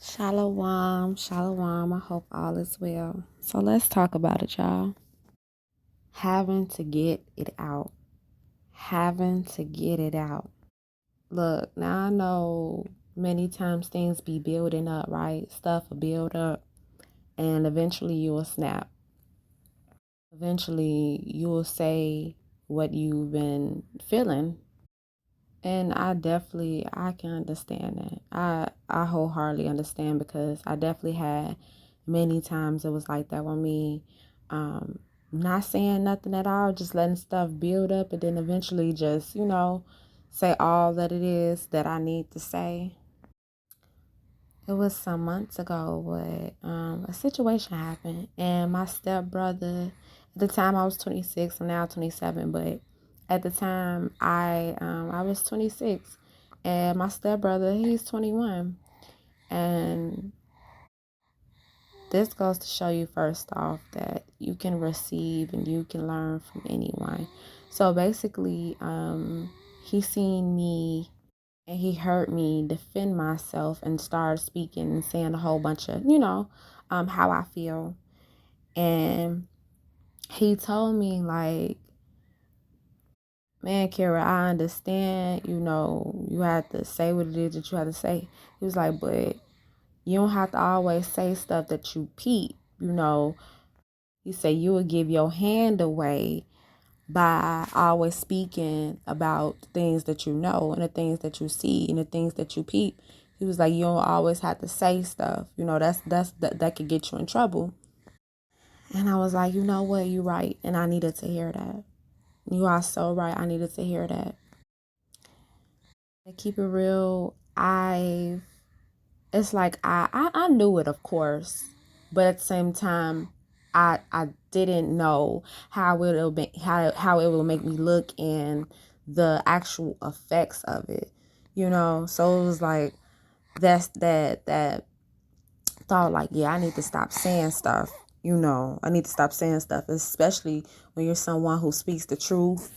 Shalom, shalom. I hope all is well. So let's talk about it, y'all. Having to get it out. Having to get it out. Look, now I know many times things be building up, right? Stuff will build up and eventually you will snap. Eventually you will say what you've been feeling. And I can understand that. I wholeheartedly understand because I definitely had many times it was like that with me. Um, Not saying nothing at all, just letting stuff build up and then eventually just, say all that it is that I need to say. It was some months ago, but a situation happened, and my stepbrother. At the time, I was 26. I'm now 27, but at the time, I was 26, and my stepbrother, he's 21, and this goes to show you first off that you can receive and you can learn from anyone. So basically, he seen me and he heard me defend myself and started speaking and saying a whole bunch of, how I feel. And he told me, like, man, Kara, I understand, you have to say what it is that you have to say. He was like, but you don't have to always say stuff that you peep, He said you would give your hand away by always speaking about things that you know and the things that you see and the things that you peep. He was like, you don't always have to say stuff. That could get you in trouble. And I was like, you know what, you're right. And I needed to hear that. You are so right. I needed to hear that. To keep it real, it's like I knew it, of course, but at the same time, I didn't know how it will make me look and the actual effects of it, So it was like that thought, like, yeah, I need to stop saying stuff. I need to stop saying stuff, especially when you're someone who speaks the truth,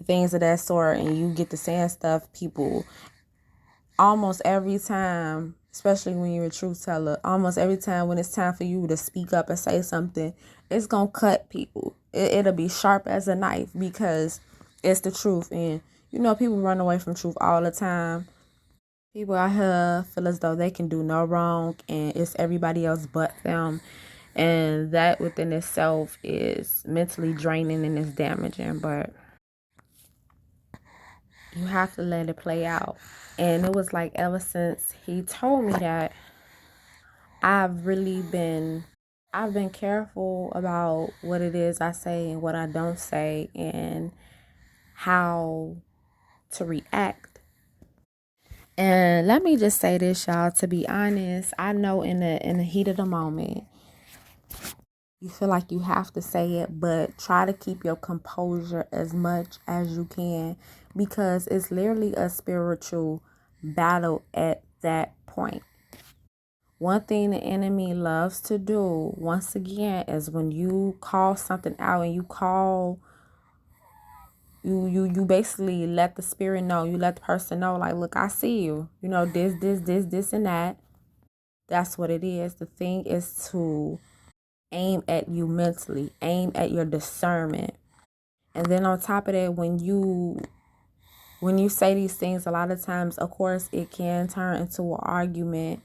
things of that sort, and you get to saying stuff, people almost every time, especially when you're a truth teller, almost every time when it's time for you to speak up and say something, it's going to cut people. It'll be sharp as a knife because it's the truth. And, people run away from truth all the time. People out here feel as though they can do no wrong and it's everybody else but them. And that within itself is mentally draining and it's damaging. But you have to let it play out. And it was like ever since he told me that, I've really been I've been careful about what it is I say and what I don't say and how to react. And let me just say this, y'all, to be honest, I know in the heat of the moment you feel like you have to say it, but try to keep your composure as much as you can because it's literally a spiritual battle at that point. One thing the enemy loves to do, once again, is when you call something out and you basically let the spirit know, you let the person know, like, look, I see you. This, and that. That's what it is. The thing is to aim at you mentally, aim at your discernment. And then on top of that, when you say these things, a lot of times, of course, it can turn into an argument.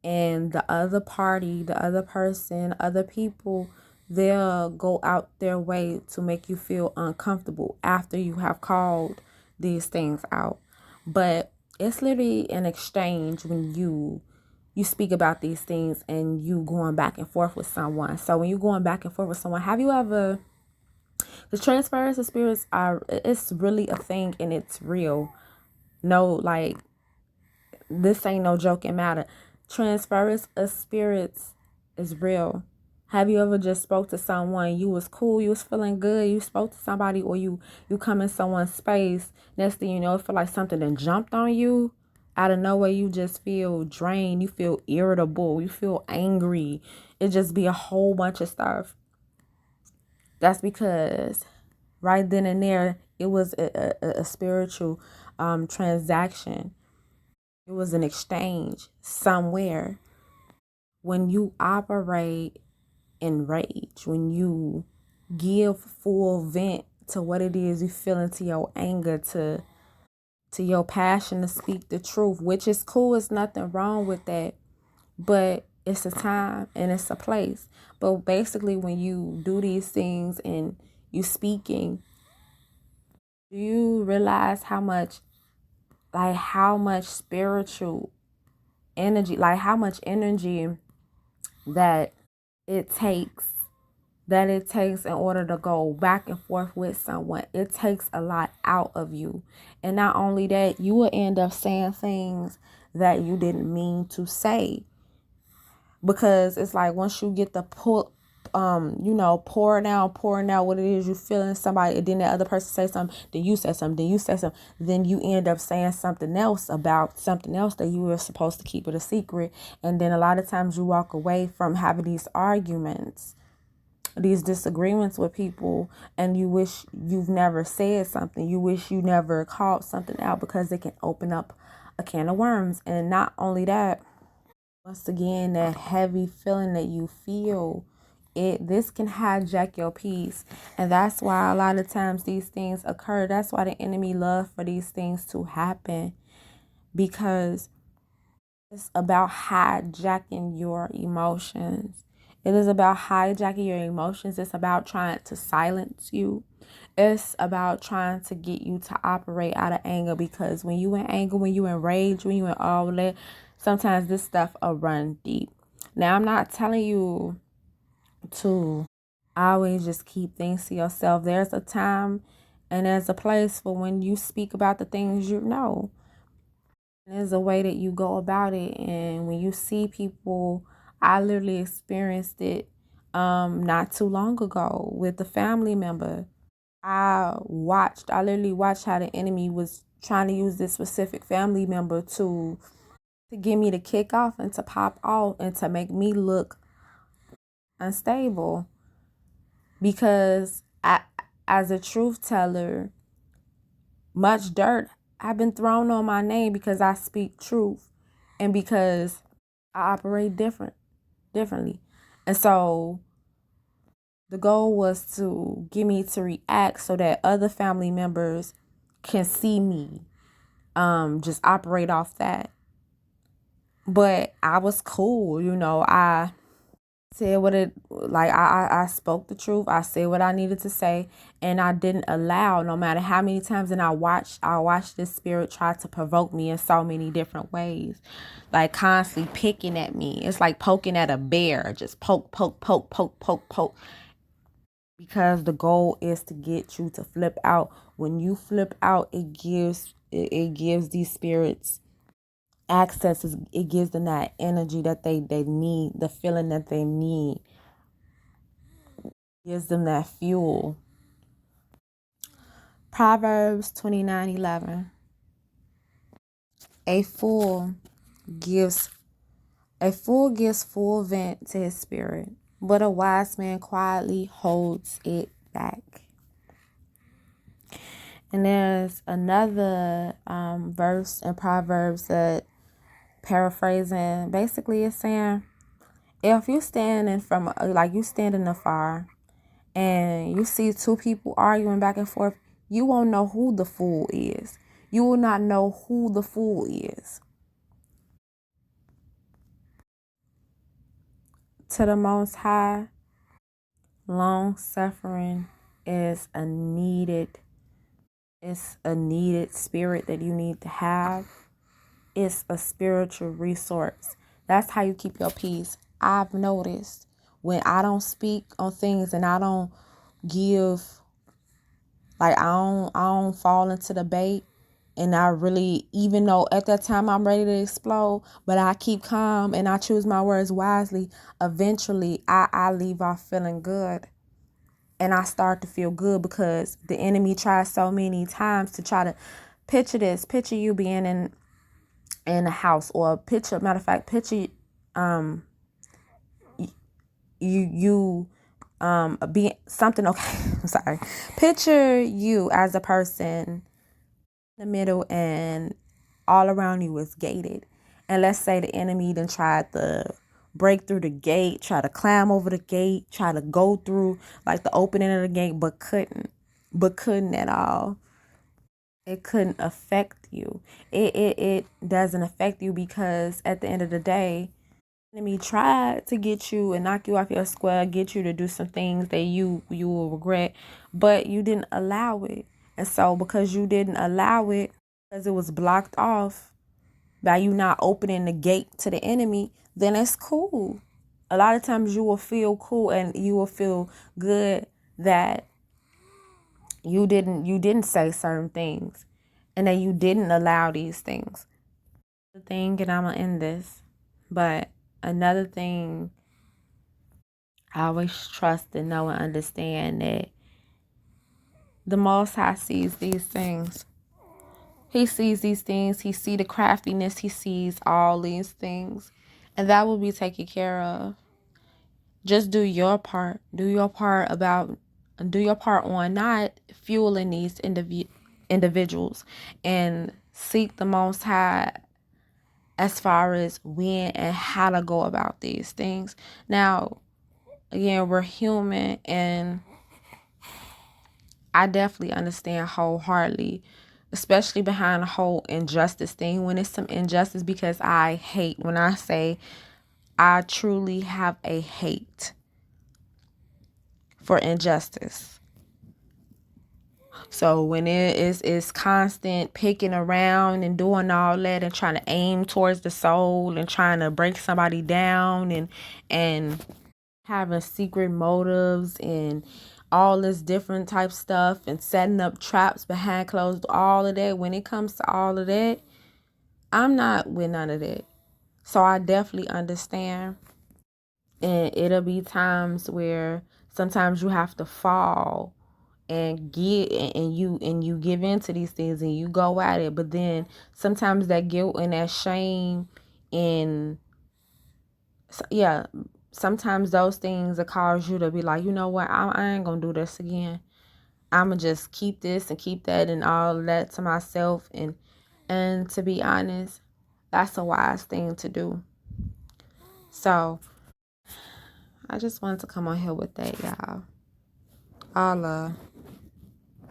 And the other party, the other person, other people, they'll go out their way to make you feel uncomfortable after you have called these things out. But it's literally an exchange when you speak about these things and you going back and forth with someone. So when you're going back and forth with someone, have you ever, the transference of spirits it's really a thing and it's real. No, like, this ain't no joking matter. Transference of spirits is real. Have you ever just spoke to someone, you was cool, you was feeling good, you spoke to somebody, or you come in someone's space, next thing you know, it feel like something then jumped on you. Out of nowhere, you just feel drained, you feel irritable, you feel angry. It just be a whole bunch of stuff. That's because right then and there, it was a spiritual transaction. It was an exchange somewhere. when you operate in rage, when you give full vent to what it is you feel, into your anger, to your passion to speak the truth, which is cool. It's nothing wrong with that. But it's a time and it's a place. But basically, when you do these things and you speaking, do you realize how much spiritual energy, like how much energy that it takes in order to go back and forth with someone? It takes a lot out of you. And not only that, you will end up saying things that you didn't mean to say. Because it's like once you get the pouring out what it is you feel in somebody, and then that other person say something, then you say something, then you end up saying something else about something else that you were supposed to keep it a secret. And then a lot of times you walk away from having these arguments, these disagreements with people, and you wish you've never said something. You wish you never called something out, because it can open up a can of worms. And not only that, once again, that heavy feeling that you feel, this can hijack your peace. And that's why a lot of times these things occur. That's why the enemy loves for these things to happen, because it's about hijacking your emotions. It is about hijacking your emotions. It's about trying to silence you. It's about trying to get you to operate out of anger, because when you in anger, when you in rage, when you in all that, sometimes this stuff will run deep. Now, I'm not telling you to always just keep things to yourself. There's a time and there's a place for when you speak about the things you know. There's a way that you go about it. And when you see people, I literally experienced it not too long ago with a family member. I literally watched how the enemy was trying to use this specific family member to get me to kick off and to pop off and to make me look unstable. Because as a truth teller, much dirt I've been thrown on my name, because I speak truth and because I operate differently. And so the goal was to get me to react so that other family members can see me just operate off that. But I was cool, I said I spoke the truth. I said what I needed to say, and I didn't allow, no matter how many times. And I watched this spirit try to provoke me in so many different ways, like constantly picking at me. It's like poking at a bear, just poke, because the goal is to get you to flip out. When you flip out, it gives these spirits access. It gives them that energy that they need, the feeling that they need, gives them that fuel. Proverbs 29:11. A fool gives full vent to his spirit, but a wise man quietly holds it back. And there's another verse in Proverbs that, paraphrasing, basically is saying, if you standing you standing afar and you see two people arguing back and forth, you won't know who the fool is. You will not know who the fool is. To the Most High, long suffering is a needed spirit that you need to have. It's a spiritual resource. That's how you keep your peace. I've noticed when I don't speak on things and I don't give, I don't fall into the bait, and I really, even though at that time I'm ready to explode, but I keep calm and I choose my words wisely, eventually I leave off feeling good. And I start to feel good, because the enemy tries so many times to try to picture you being in a house, or picture you being something. Okay, I'm sorry. Picture you as a person in the middle, and all around you is gated. And let's say the enemy then tried to break through the gate, try to climb over the gate, try to go through like the opening of the gate, but couldn't at all. It couldn't affect you. It doesn't affect you because at the end of the day, the enemy tried to get you and knock you off your square, get you to do some things that you will regret, but you didn't allow it. And so because you didn't allow it, because it was blocked off by you not opening the gate to the enemy, then it's cool. A lot of times you will feel cool and you will feel good that you didn't say certain things and that you didn't allow these things. The thing, and I'm gonna end this, but another thing, I always trust and know and understand that the Most High sees these things. He sees these things. He sees the craftiness. He sees all these things, and that will be taken care of. Just do your part. Do your part on not fueling these individuals, and seek the Most High as far as when and how to go about these things. Now, again, we're human, and I definitely understand wholeheartedly, especially behind the whole injustice thing, when it's some injustice, because I hate, when I say I truly have a hate for injustice. So when it is constant picking around and doing all that and trying to aim towards the soul and trying to break somebody down and having secret motives and all this different type stuff and setting up traps behind closed, all of that, when it comes to all of that, I'm not with none of that. So I definitely understand. And it'll be times where sometimes you have to fall and get and you give in to these things and you go at it, but then sometimes that guilt and that shame and yeah, sometimes those things that cause you to be like, you know what, I ain't gonna do this again. I'ma just keep this and keep that and all of that to myself, and to be honest, that's a wise thing to do. So I just wanted to come on here with that, y'all. All love.